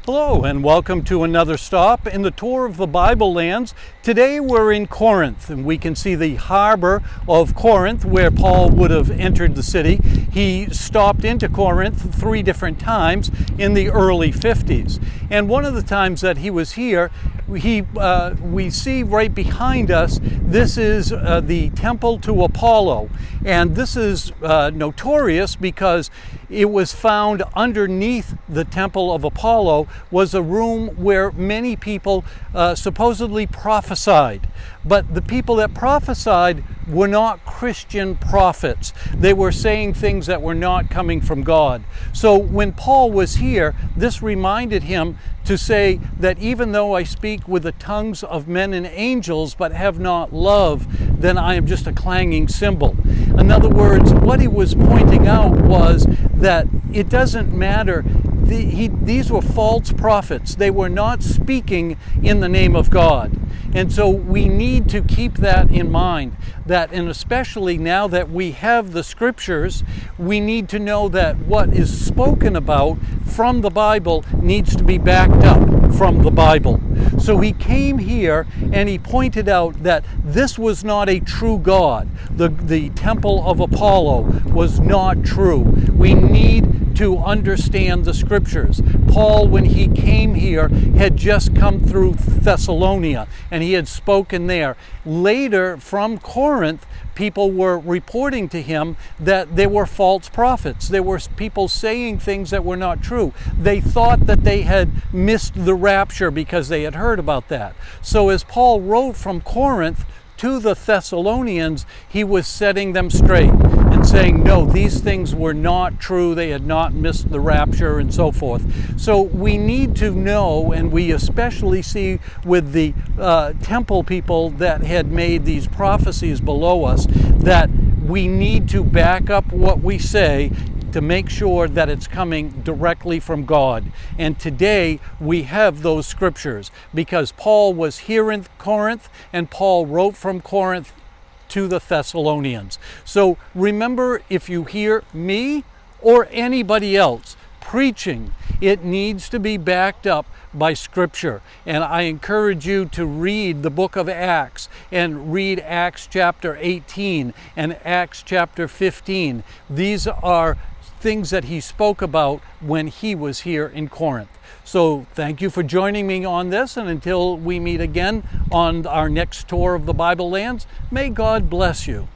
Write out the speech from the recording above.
Hello and welcome to another stop in the tour of the Bible lands. Today we're in Corinth and we can see the harbor of Corinth where Paul would have entered the city. He stopped into Corinth 3 different times in the early 50s. And one of the times that he was here, we see right behind us, this is the temple to Apollo. And this is notorious because it was found underneath the temple of Apollo was a room where many people supposedly prophesied. But the people that prophesied were not Christian prophets. They were saying things that were not coming from God. So when Paul was here, this reminded him to say that even though I speak with the tongues of men and angels but have not love, then I am just a clanging cymbal. In other words, what he was pointing out was that it doesn't matter. These were false prophets. They were not speaking in the name of God. And so we need to keep that in mind, that, and especially now that we have the scriptures, we need to know that what is spoken about from the Bible needs to be backed up from the Bible. So he came here and he pointed out that this was not a true God. The temple of Apollo was not true. We need to understand the scriptures. Paul, when he came here, had just come through Thessalonica and he had spoken there. Later, from Corinth, people were reporting to him that there were false prophets. There were people saying things that were not true. They thought that they had missed the rapture because they had heard about that. So as Paul wrote from Corinth to the Thessalonians, he was setting them straight and saying, no, these things were not true. They had not missed the rapture and so forth. So we need to know, and we especially see with the temple people that had made these prophecies below us, that we need to back up what we say to make sure that it's coming directly from God. And today we have those scriptures because Paul was here in Corinth and Paul wrote from Corinth to the Thessalonians. So remember, if you hear me or anybody else preaching, it needs to be backed up by scripture. And I encourage you to read the book of Acts and read Acts chapter 18 and Acts chapter 15. These are things that he spoke about when he was here in Corinth. So thank you for joining me on this, and until we meet again on our next tour of the Bible lands, may God bless you.